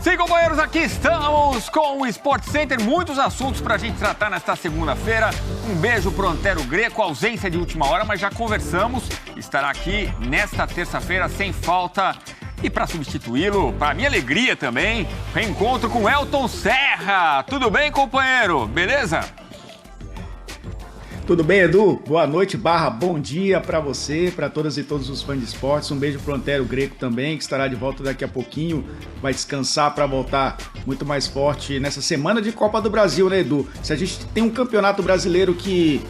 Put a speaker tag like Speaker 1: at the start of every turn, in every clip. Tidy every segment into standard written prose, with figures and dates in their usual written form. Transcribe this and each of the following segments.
Speaker 1: Sim, companheiros, aqui estamos com o Sport Center. Muitos assuntos para a gente tratar nesta segunda-feira. Um beijo pro Antero Greco, ausência de última hora, mas já conversamos. Estará aqui nesta terça-feira sem falta. E para substituí-lo, para minha alegria também, reencontro com Elton Serra. Tudo bem, companheiro? Beleza?
Speaker 2: Tudo bem, Edu? Boa noite, bom dia para você, para todas e todos os fãs de esportes. Um beijo pro Antero Greco também, que estará de volta daqui a pouquinho. Vai descansar para voltar muito mais forte nessa semana de Copa do Brasil, né, Edu? Se a gente tem um campeonato brasileiro que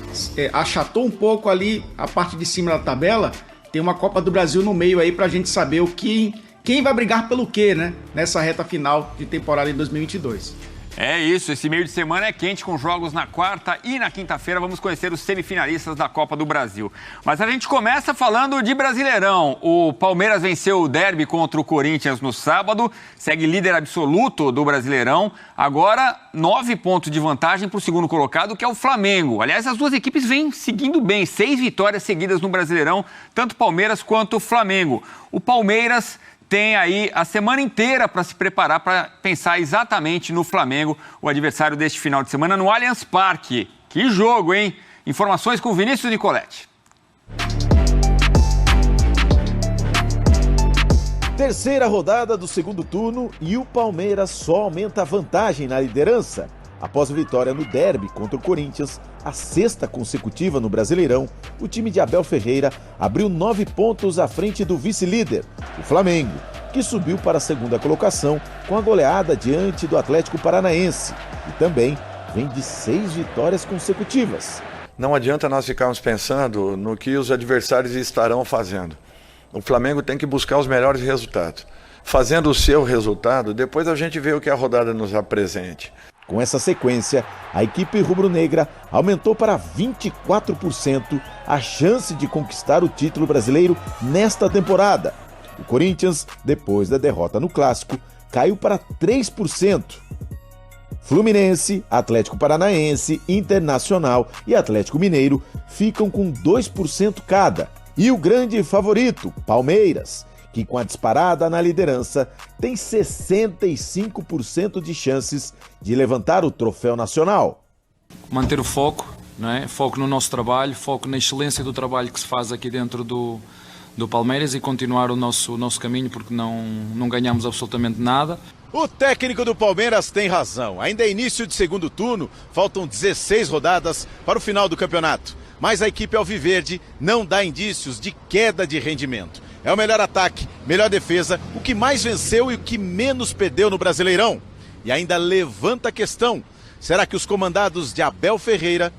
Speaker 2: achatou um pouco ali a parte de cima da tabela, tem uma Copa do Brasil no meio aí pra gente saber quem vai brigar pelo quê, né? Nessa reta final de temporada em 2022.
Speaker 1: É isso, esse meio de semana é quente com jogos na quarta e na quinta-feira. Vamos conhecer os semifinalistas da Copa do Brasil. Mas a gente começa falando de Brasileirão. O Palmeiras venceu o derby contra o Corinthians no sábado, segue líder absoluto do Brasileirão. Agora, 9 pontos de vantagem para o segundo colocado, que é o Flamengo. Aliás, as duas equipes vêm seguindo bem, 6 vitórias seguidas no Brasileirão, tanto Palmeiras quanto Flamengo. O Palmeiras tem aí a semana inteira para se preparar para pensar exatamente no Flamengo, o adversário deste final de semana no Allianz Parque. Que jogo, hein? Informações com Vinícius Nicoletti.
Speaker 3: Terceira rodada do segundo turno e o Palmeiras só aumenta a vantagem na liderança. Após a vitória no derby contra o Corinthians, a sexta consecutiva no Brasileirão, o time de Abel Ferreira abriu 9 pontos à frente do vice-líder, o Flamengo, que subiu para a segunda colocação com a goleada diante do Atlético Paranaense e também vem de 6 vitórias consecutivas.
Speaker 4: Não adianta nós ficarmos pensando no que os adversários estarão fazendo. O Flamengo tem que buscar os melhores resultados. Fazendo o seu resultado, depois a gente vê o que a rodada nos apresente.
Speaker 3: Com essa sequência, a equipe rubro-negra aumentou para 24% a chance de conquistar o título brasileiro nesta temporada. O Corinthians, depois da derrota no Clássico, caiu para 3%. Fluminense, Atlético Paranaense, Internacional e Atlético Mineiro ficam com 2% cada. E o grande favorito, Palmeiras, que com a disparada na liderança tem 65% de chances de levantar o troféu nacional.
Speaker 5: Manter o foco, não é? Foco no nosso trabalho, foco na excelência do trabalho que se faz aqui dentro do Palmeiras e continuar o nosso caminho, porque não ganhamos absolutamente nada.
Speaker 3: O técnico do Palmeiras tem razão. Ainda é início de segundo turno, faltam 16 rodadas para o final do campeonato. Mas a equipe alviverde não dá indícios de queda de rendimento. É o melhor ataque, melhor defesa, o que mais venceu e o que menos perdeu no Brasileirão. E ainda levanta a questão, será que os comandados de Abel Ferreira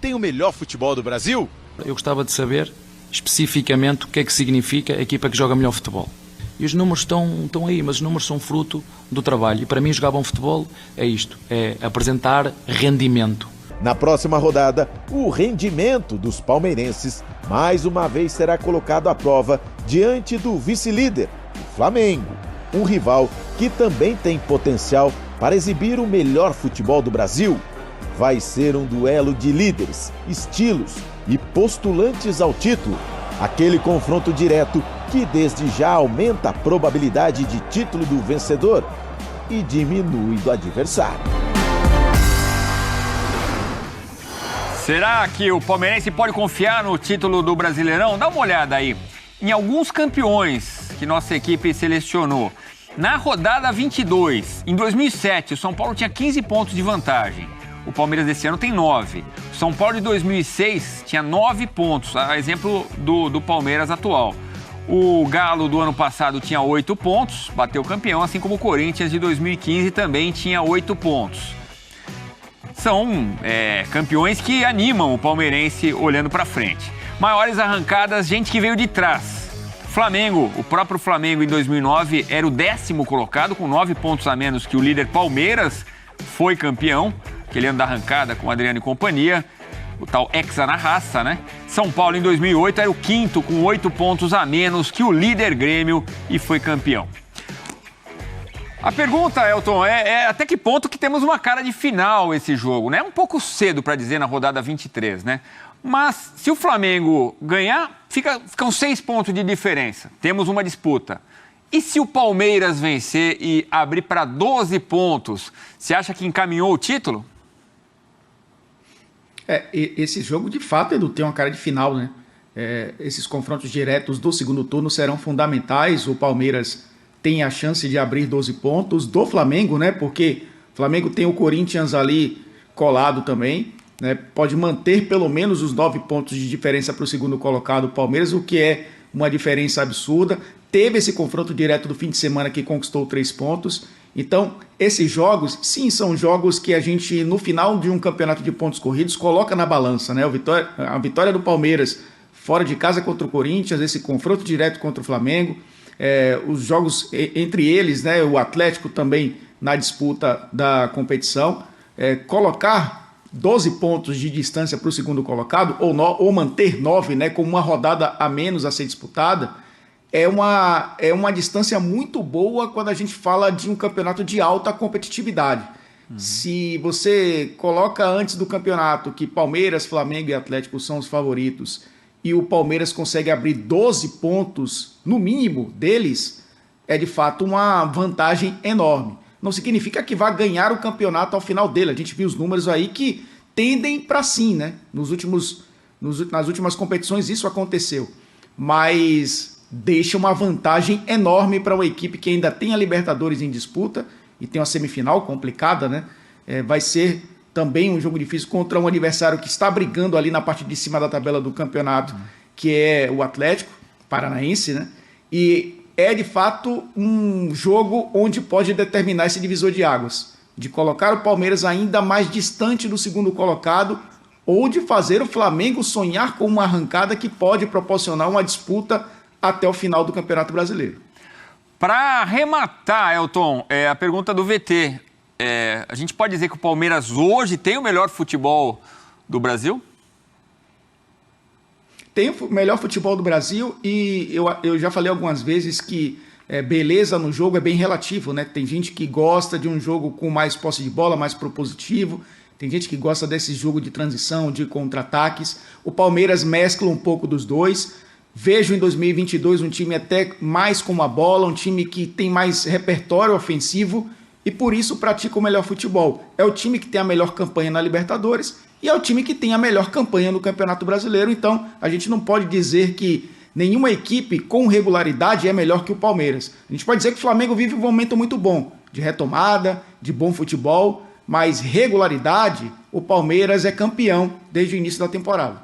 Speaker 3: têm o melhor futebol do Brasil?
Speaker 5: Eu gostava de saber especificamente o que é que significa a equipa que joga melhor futebol. E os números estão aí, mas os números são fruto do trabalho. E para mim jogar bom futebol é isto, é apresentar rendimento.
Speaker 3: Na próxima rodada, o rendimento dos palmeirenses mais uma vez será colocado à prova diante do vice-líder, o Flamengo, um rival que também tem potencial para exibir o melhor futebol do Brasil. Vai ser um duelo de líderes, estilos e postulantes ao título. Aquele confronto direto que desde já aumenta a probabilidade de título do vencedor e diminui do adversário.
Speaker 1: Será que o palmeirense pode confiar no título do Brasileirão? Dá uma olhada aí em alguns campeões que nossa equipe selecionou. Na rodada 22, em 2007, o São Paulo tinha 15 pontos de vantagem. O Palmeiras desse ano tem 9. O São Paulo de 2006 tinha 9 pontos, a exemplo do Palmeiras atual. O Galo do ano passado tinha 8 pontos, bateu campeão, assim como o Corinthians de 2015 também tinha 8 pontos. São campeões que animam o palmeirense olhando para frente. Maiores arrancadas, gente que veio de trás. Flamengo, o próprio Flamengo em 2009 era o 10º colocado, com 9 pontos a menos que o líder Palmeiras, foi campeão, aquele ano da arrancada com Adriano e companhia, o tal Hexa na raça, né? São Paulo em 2008 era o 5º, com 8 pontos a menos que o líder Grêmio e foi campeão. A pergunta, Elton, é até que ponto que temos uma cara de final esse jogo, né? É um pouco cedo para dizer na rodada 23, né? Mas se o Flamengo ganhar, ficam 6 pontos de diferença. Temos uma disputa. E se o Palmeiras vencer e abrir para 12 pontos, você acha que encaminhou o título?
Speaker 2: Esse jogo, de fato, Edu, tem uma cara de final, né? Esses confrontos diretos do segundo turno serão fundamentais. O Palmeiras tem a chance de abrir 12 pontos do Flamengo, né? Porque o Flamengo tem o Corinthians ali colado também, né? Pode manter pelo menos os 9 pontos de diferença para o segundo colocado, o Palmeiras, o que é uma diferença absurda. Teve esse confronto direto do fim de semana que conquistou 3 pontos. Então, esses jogos, sim, são jogos que a gente, no final de um campeonato de pontos corridos, coloca na balança, né? A vitória do Palmeiras fora de casa contra o Corinthians, esse confronto direto contra o Flamengo, os jogos entre eles, né? O Atlético também na disputa da competição, colocar 12 pontos de distância para o segundo colocado, ou manter 9, né? Com uma rodada a menos a ser disputada, é uma distância muito boa quando a gente fala de um campeonato de alta competitividade. Se você coloca antes do campeonato que Palmeiras, Flamengo e Atlético são os favoritos e o Palmeiras consegue abrir 12 pontos, no mínimo, deles, é de fato uma vantagem enorme. Não significa que vai ganhar o campeonato ao final dele. A gente viu os números aí que tendem para sim, né? Nas últimas competições isso aconteceu. Mas deixa uma vantagem enorme para uma equipe que ainda tem a Libertadores em disputa e tem uma semifinal complicada, né? Vai ser também um jogo difícil contra um adversário que está brigando ali na parte de cima da tabela do campeonato, que é o Atlético Paranaense, né? E é de fato um jogo onde pode determinar esse divisor de águas, de colocar o Palmeiras ainda mais distante do segundo colocado ou de fazer o Flamengo sonhar com uma arrancada que pode proporcionar uma disputa até o final do Campeonato Brasileiro.
Speaker 1: Para arrematar, Elton, a pergunta do VT. A gente pode dizer que o Palmeiras hoje tem o melhor futebol do Brasil?
Speaker 2: Tem o melhor futebol do Brasil e eu já falei algumas vezes que beleza no jogo é bem relativo, né? Tem gente que gosta de um jogo com mais posse de bola, mais propositivo. Tem gente que gosta desse jogo de transição, de contra-ataques. O Palmeiras mescla um pouco dos dois. Vejo em 2022 um time até mais com a bola, um time que tem mais repertório ofensivo e por isso pratica o melhor futebol. É o time que tem a melhor campanha na Libertadores e é o time que tem a melhor campanha no Campeonato Brasileiro. Então a gente não pode dizer que nenhuma equipe com regularidade é melhor que o Palmeiras. A gente pode dizer que o Flamengo vive um momento muito bom, de retomada, de bom futebol, mas regularidade, o Palmeiras é campeão desde o início da temporada.